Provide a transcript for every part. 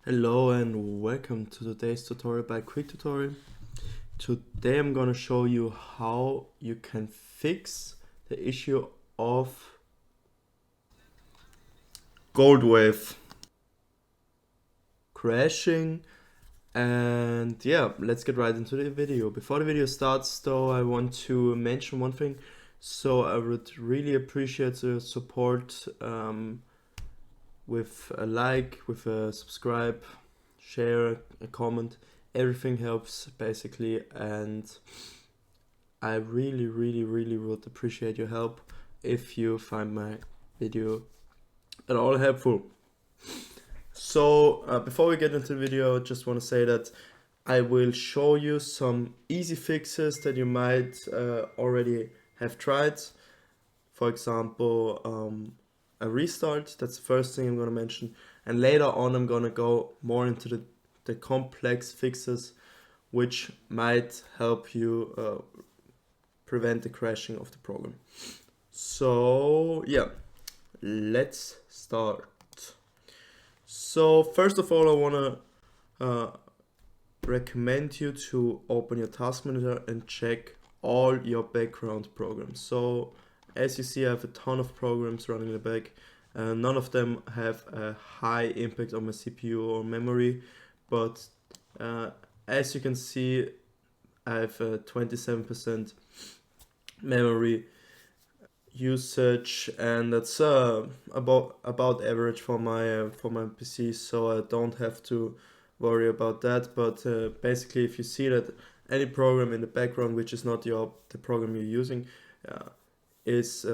Hello and welcome to today's tutorial by Quick Tutorial. Today I'm gonna show you how you can fix the issue of GoldWave crashing. And yeah, let's get right into the video. Before the video starts though, I want to mention one thing. So I would really appreciate the support with a like, with a subscribe, share, a comment. Everything helps basically, and I really would appreciate your help if you find my video at all helpful. So before we get into the video, I just want to say that I will show you some easy fixes that you might already have tried. For example, a restart. That's the first thing I'm going to mention, and later on I'm going to go more into the complex fixes which might help you prevent the crashing of the program. So yeah, let's start. So first of all, I want to recommend you to open your task manager and check all your background programs. So as you see, I have a ton of programs running in the back. None of them have a high impact on my CPU or memory, but as you can see, I have a 27% memory usage, and that's about average for my PC, so I don't have to worry about that. But basically, if you see that any program in the background which is not the program you're using is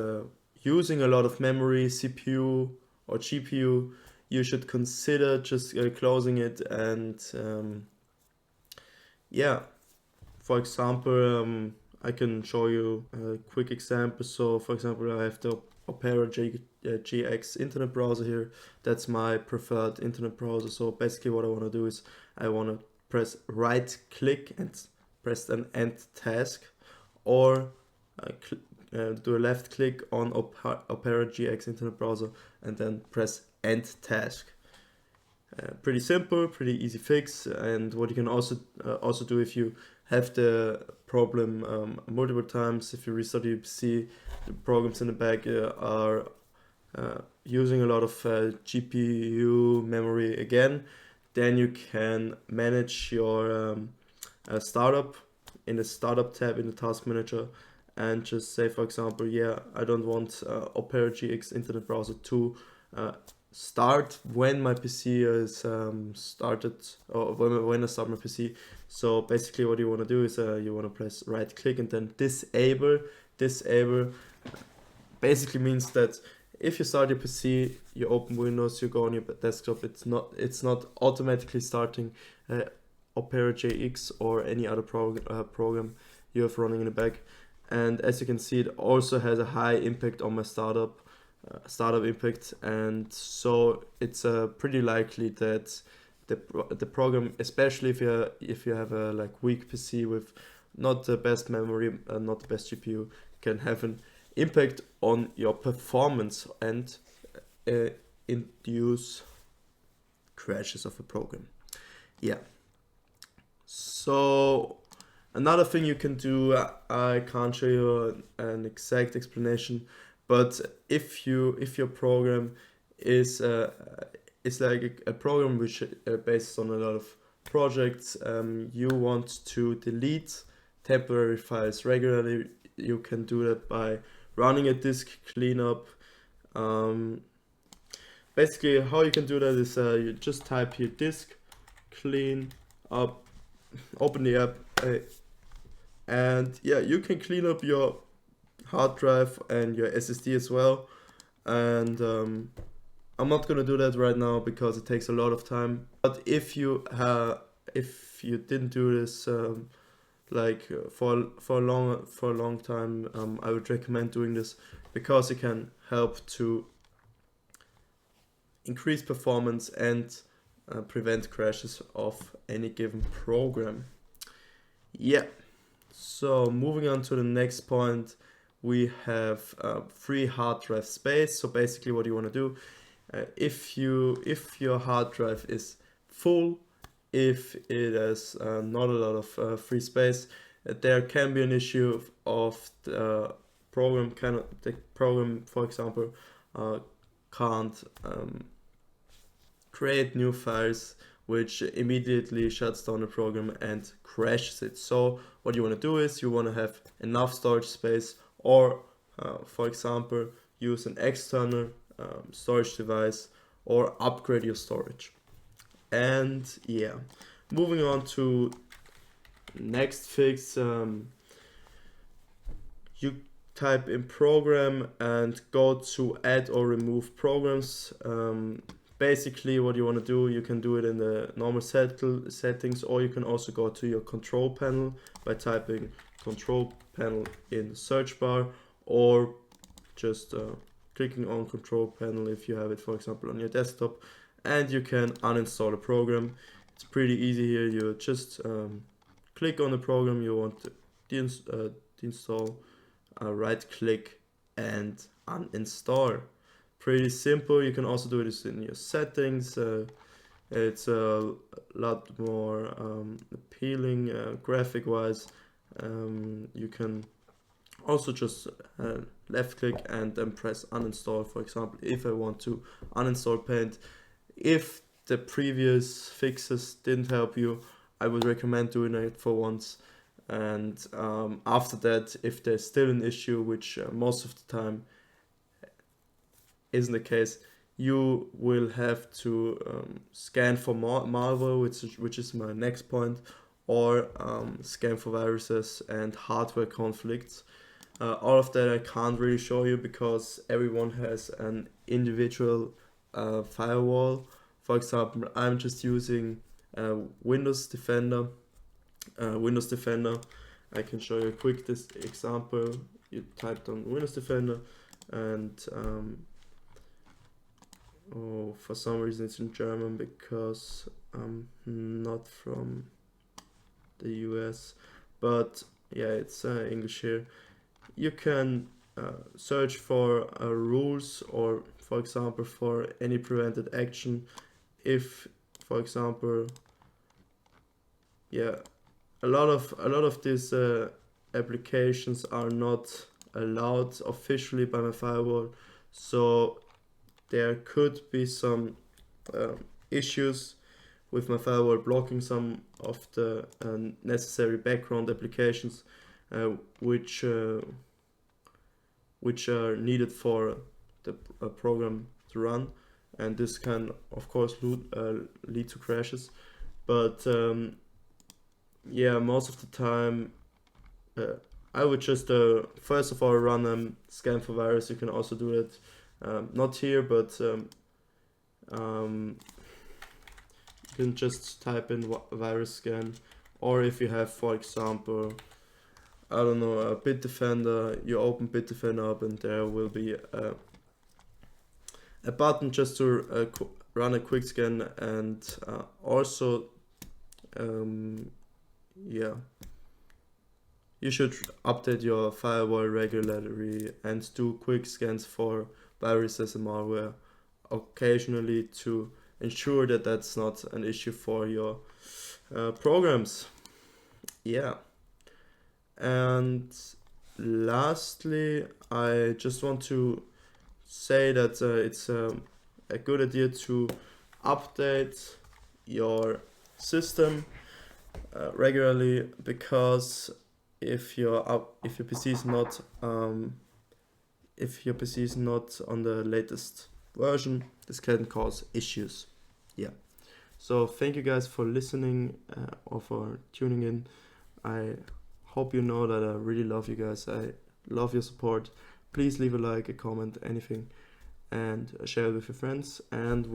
using a lot of memory, CPU or GPU, you should consider just closing it. And yeah, for example, I can show you a quick example. So for example, I have the Opera GX internet browser here. That's my preferred internet browser. So basically what I want to do is I want to press right click and press an end task, or do a left click on Opera GX internet browser and then press end task. Pretty simple, pretty easy fix. And what you can also do if you have the problem multiple times, if you restart your PC, the programs in the back are using a lot of GPU memory again, then you can manage your startup in the startup tab in the task manager, and just say, for example, yeah, I don't want Opera GX internet browser to start when my PC is started, or when I start my PC. So basically what you want to do is you want to press right click and then disable. Basically means that if you start your PC, you open Windows, you go on your desktop, it's not automatically starting Opera GX or any other program you have running in the back. And as you can see, it also has a high impact on my startup impact, and so it's pretty likely that the program, especially if you have a weak PC with not the best memory, not the best GPU, can have an impact on your performance and induce crashes of a program. Yeah. So another thing you can do, I can't show you an exact explanation, but if your program is like a program which based on a lot of projects, you want to delete temporary files regularly, you can do that by running a disk cleanup. Basically, how you can do that is you just type here disk clean up, open the app, and yeah, you can clean up your hard drive and your SSD as well. And I'm not gonna do that right now because it takes a lot of time. But if you didn't do this for a long time, I would recommend doing this because it can help to increase performance and prevent crashes of any given program. Yeah. So moving on to the next point, we have free hard drive space. So basically what you want to do, if your hard drive is full, if it has not a lot of free space. There can be an issue of the program for example, can't create new files, which immediately shuts down the program and crashes it. So what you want to do is you want to have enough storage space, or for example, use an external storage device, or upgrade your storage. And yeah, moving on to next fix, you type in program and go to add or remove programs. Basically what you want to do, you can do it in the normal settings, or you can also go to your control panel by typing control panel in the search bar, or just clicking on control panel if you have it, for example, on your desktop, and you can uninstall a program. It's pretty easy here. You just click on the program you want to deinstall, right click and uninstall. Pretty simple. You can also do this in your settings. It's a lot more appealing graphic wise. You can also just left click and then press uninstall. For example, if I want to uninstall Paint, if the previous fixes didn't help you, I would recommend doing it for once. And after that, if there's still an issue, which most of the time isn't the case, you will have to scan for malware, which is my next point, or scan for viruses and hardware conflicts. All of that I can't really show you because everyone has an individual firewall. For example, I'm just using Windows Defender. I can show you a quick example. You typed on Windows Defender, and for some reason it's in German because I'm not from the US, but yeah, it's English here. You can search for rules, or for example for any prevented action. If, for example, yeah, a lot of these applications are not allowed officially by my firewall, so there could be some issues with my firewall blocking some of the necessary background applications which are needed for the program to run, and this can of course lead to crashes. But yeah, most of the time I would just first of all run scan for virus. You can also do it not here, but you can just type in virus scan, or if you have, for example, I don't know, a Bitdefender, you open Bitdefender up and there will be a button just to run a quick scan. And also yeah, you should update your firewall regularly and do quick scans for viruses and malware occasionally to ensure that that's not an issue for your programs. Yeah. And lastly, I just want to say that it's a good idea to update your system regularly, because if your PC is not on the latest version, this can cause issues. Yeah. So thank you guys for listening or for tuning in. I hope you know that I really love you guys. I love your support. Please leave a like, a comment, anything, and share it with your friends. And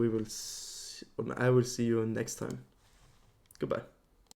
I will see you next time. Goodbye.